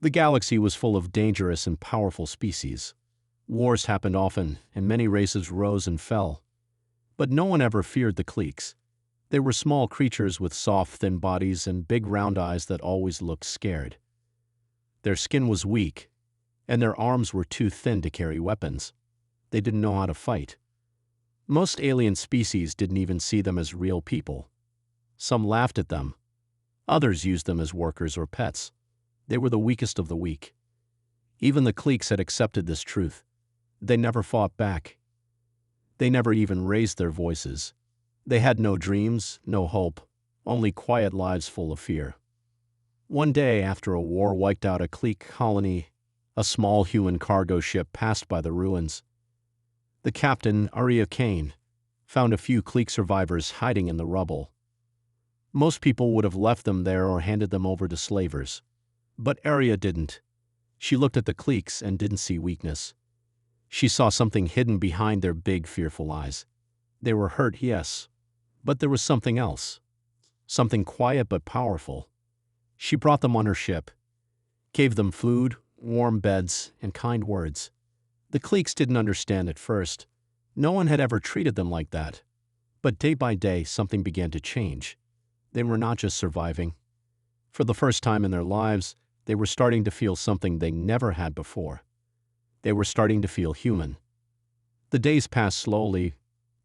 The galaxy was full of dangerous and powerful species. Wars happened often, and many races rose and fell. But no one ever feared the Kleeks. They were small creatures with soft, thin bodies and big round eyes that always looked scared. Their skin was weak, and their arms were too thin to carry weapons. They didn't know how to fight. Most alien species didn't even see them as real people. Some laughed at them. Others used them as workers or pets. They were the weakest of the weak. Even the Kleeks had accepted this truth. They never fought back. They never even raised their voices. They had no dreams, no hope, only quiet lives full of fear. One day, after a war wiped out a Kleek colony, a small human cargo ship passed by the ruins. The captain, Arya Kane, found a few Kleek survivors hiding in the rubble. Most people would have left them there or handed them over to slavers. But Arya didn't. She looked at the Kleeks and didn't see weakness. She saw something hidden behind their big, fearful eyes. They were hurt, yes, but there was something else. Something quiet but powerful. She brought them on her ship, gave them food, warm beds, and kind words. The Kleeks didn't understand at first. No one had ever treated them like that. But day by day, something began to change. They were not just surviving. For the first time in their lives, they were starting to feel something they never had before. They were starting to feel human. The days passed slowly,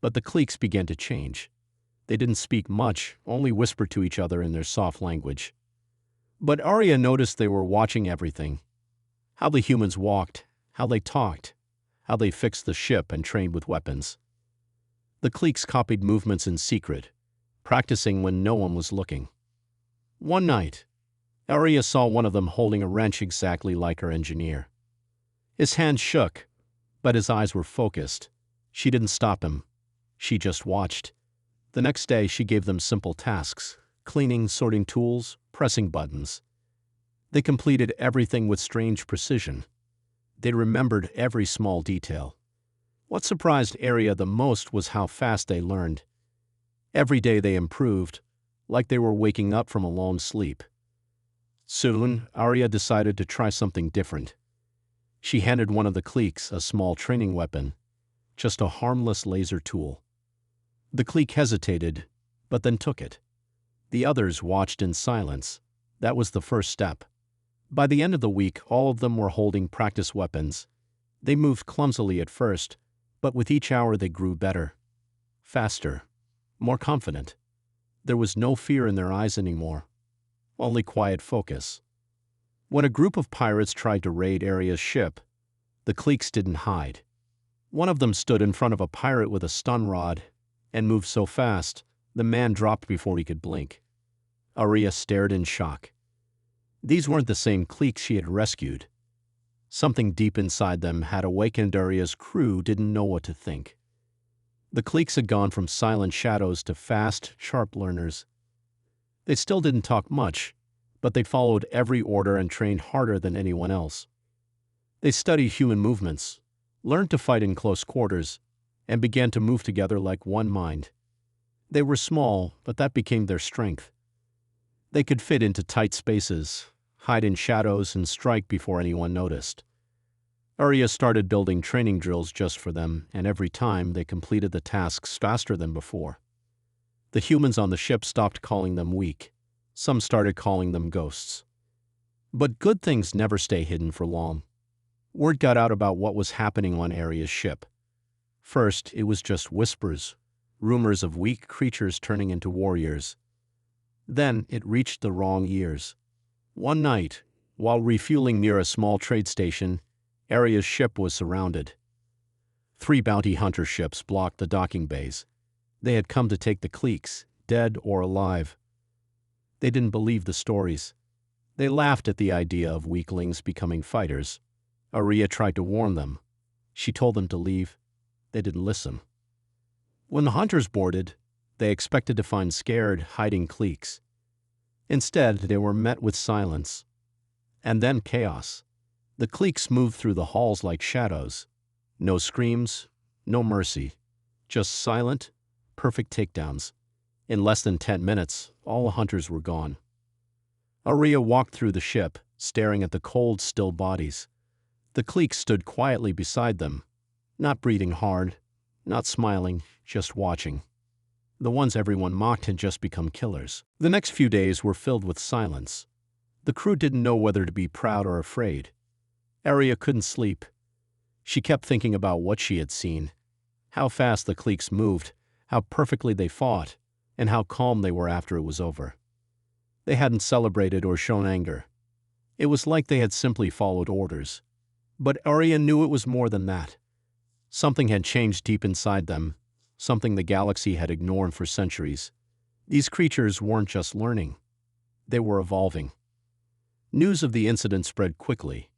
but the Kleeks began to change. They didn't speak much, only whispered to each other in their soft language. But Arya noticed they were watching everything. How the humans walked, how they talked, how they fixed the ship and trained with weapons. The Kleeks copied movements in secret, practicing when no one was looking. One night, Arya saw one of them holding a wrench exactly like her engineer. His hands shook, but his eyes were focused. She didn't stop him. She just watched. The next day, she gave them simple tasks: cleaning, sorting tools, pressing buttons. They completed everything with strange precision. They remembered every small detail. What surprised Arya the most was how fast they learned. Every day they improved, like they were waking up from a long sleep. Soon, Arya decided to try something different. She handed one of the Kleeks a small training weapon, just a harmless laser tool. The Kleek hesitated, but then took it. The others watched in silence. That was the first step. By the end of the week, all of them were holding practice weapons. They moved clumsily at first, but with each hour they grew better, faster, more confident. There was no fear in their eyes anymore, only quiet focus. When a group of pirates tried to raid Arya's ship, the Kleeks didn't hide. One of them stood in front of a pirate with a stun rod and moved so fast, the man dropped before he could blink. Arya stared in shock. These weren't the same Kleeks she had rescued. Something deep inside them had awakened. Arya's crew didn't know what to think. The Kleeks had gone from silent shadows to fast, sharp learners. They still didn't talk much, but they followed every order and trained harder than anyone else. They studied human movements, learned to fight in close quarters, and began to move together like one mind. They were small, but that became their strength. They could fit into tight spaces, hide in shadows, and strike before anyone noticed. Arya started building training drills just for them, and every time they completed the tasks faster than before. The humans on the ship stopped calling them weak. Some started calling them ghosts. But good things never stay hidden for long. Word got out about what was happening on Arya's ship. First, it was just whispers, rumors of weak creatures turning into warriors. Then it reached the wrong ears. One night, while refueling near a small trade station, Arya's ship was surrounded. 3 bounty hunter ships blocked the docking bays. They had come to take the Kleeks, dead or alive. They didn't believe the stories. They laughed at the idea of weaklings becoming fighters. Arya tried to warn them. She told them to leave. They didn't listen. When the hunters boarded, they expected to find scared, hiding Kleeks. Instead, they were met with silence. And then chaos. The Kleeks moved through the halls like shadows. No screams, no mercy. Just silent, perfect takedowns. In less than 10 minutes, all the hunters were gone. Arya walked through the ship, staring at the cold, still bodies. The Kleeks stood quietly beside them, not breathing hard, not smiling, just watching. The ones everyone mocked had just become killers. The next few days were filled with silence. The crew didn't know whether to be proud or afraid. Arya couldn't sleep. She kept thinking about what she had seen, how fast the Kleeks moved, how perfectly they fought, and how calm they were after it was over. They hadn't celebrated or shown anger. It was like they had simply followed orders. But Arya knew it was more than that. Something had changed deep inside them, something the galaxy had ignored for centuries. These creatures weren't just learning. They were evolving. News of the incident spread quickly.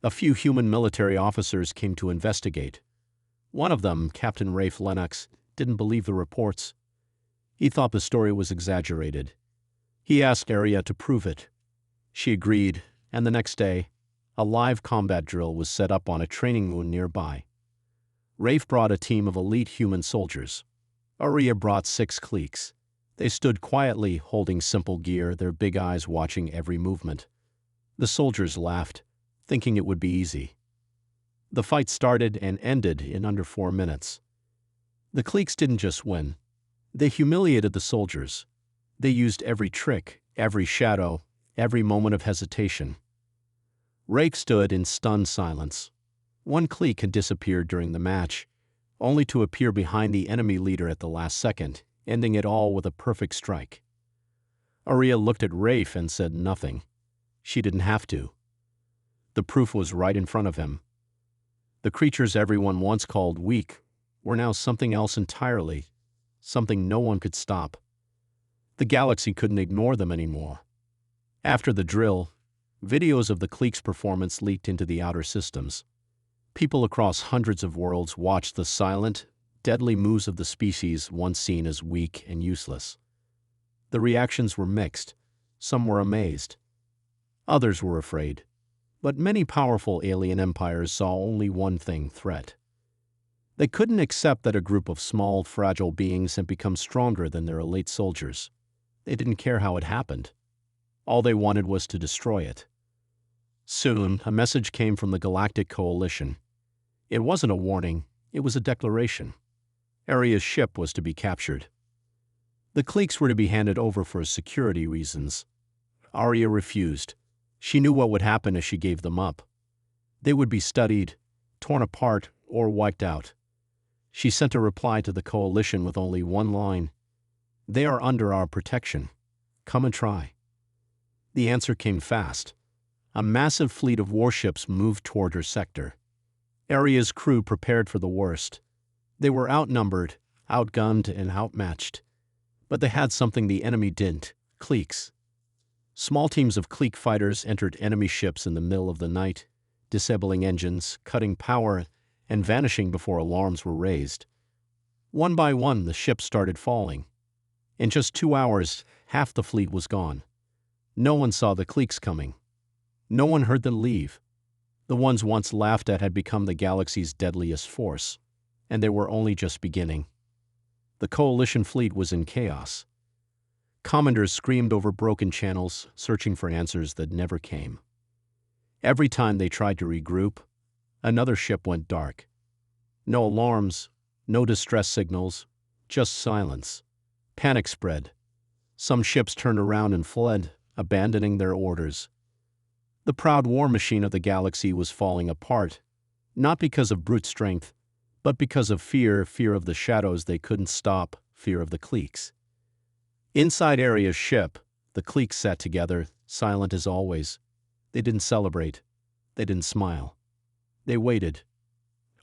A few human military officers came to investigate. One of them, Captain Rafe Lennox, didn't believe the reports. He thought the story was exaggerated. He asked Arya to prove it. She agreed, and the next day, a live combat drill was set up on a training moon nearby. Rafe brought a team of elite human soldiers. Arya brought 6 Kleeks. They stood quietly, holding simple gear, their big eyes watching every movement. The soldiers laughed, thinking it would be easy. The fight started and ended in under 4 minutes. The Kleeks didn't just win. They humiliated the soldiers. They used every trick, every shadow, every moment of hesitation. Rafe stood in stunned silence. One Kleek had disappeared during the match, only to appear behind the enemy leader at the last second, ending it all with a perfect strike. Arya looked at Rafe and said nothing. She didn't have to. The proof was right in front of him. The creatures everyone once called weak were now something else entirely, something no one could stop. The galaxy couldn't ignore them anymore. After the drill, videos of the Kleeks' performance leaked into the outer systems. People across hundreds of worlds watched the silent, deadly moves of the species once seen as weak and useless. The reactions were mixed. Some were amazed. Others were afraid. But many powerful alien empires saw only one thing: threat. They couldn't accept that a group of small, fragile beings had become stronger than their elite soldiers. They didn't care how it happened. All they wanted was to destroy it. Soon, a message came from the Galactic Coalition. It wasn't a warning, it was a declaration. Arya's ship was to be captured. The Kleeks were to be handed over for security reasons. Arya refused. She knew what would happen if she gave them up. They would be studied, torn apart, or wiped out. She sent a reply to the Coalition with only one line: "They are under our protection. Come and try." The answer came fast. A massive fleet of warships moved toward her sector. Arya's crew prepared for the worst. They were outnumbered, outgunned, and outmatched. But they had something the enemy didn't: Kleeks. Small teams of Kleek fighters entered enemy ships in the middle of the night, disabling engines, cutting power, and vanishing before alarms were raised. One by one, the ships started falling. In just 2 hours, half the fleet was gone. No one saw the Kleeks coming. No one heard them leave. The ones once laughed at had become the galaxy's deadliest force, and they were only just beginning. The Coalition fleet was in chaos. Commanders screamed over broken channels, searching for answers that never came. Every time they tried to regroup, another ship went dark. No alarms, no distress signals, just silence. Panic spread. Some ships turned around and fled, abandoning their orders. The proud war machine of the galaxy was falling apart, not because of brute strength, but because of fear of the shadows they couldn't stop, fear of the Kleeks. Inside Arya's ship, the Kleeks sat together, silent as always. They didn't celebrate. They didn't smile. They waited.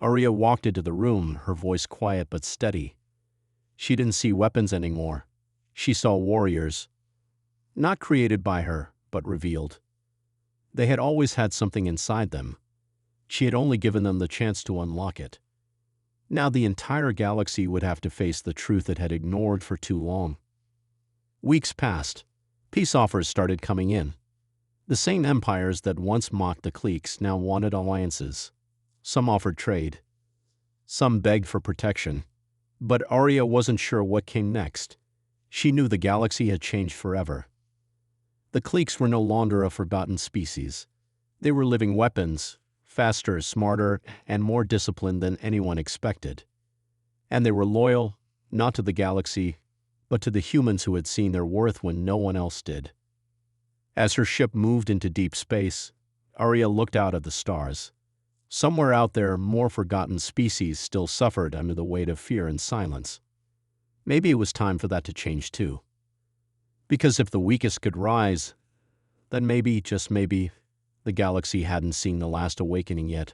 Arya walked into the room, her voice quiet but steady. She didn't see weapons anymore. She saw warriors. Not created by her, but revealed. They had always had something inside them. She had only given them the chance to unlock it. Now the entire galaxy would have to face the truth it had ignored for too long. Weeks passed. Peace offers started coming in. The same empires that once mocked the Kleeks now wanted alliances. Some offered trade. Some begged for protection. But Arya wasn't sure what came next. She knew the galaxy had changed forever. The Kleeks were no longer a forgotten species. They were living weapons, faster, smarter, and more disciplined than anyone expected. And they were loyal, not to the galaxy, but to the humans who had seen their worth when no one else did. As her ship moved into deep space, Arya looked out at the stars. Somewhere out there, more forgotten species still suffered under the weight of fear and silence. Maybe it was time for that to change too. Because if the weakest could rise, then maybe, just maybe, the galaxy hadn't seen the last awakening yet.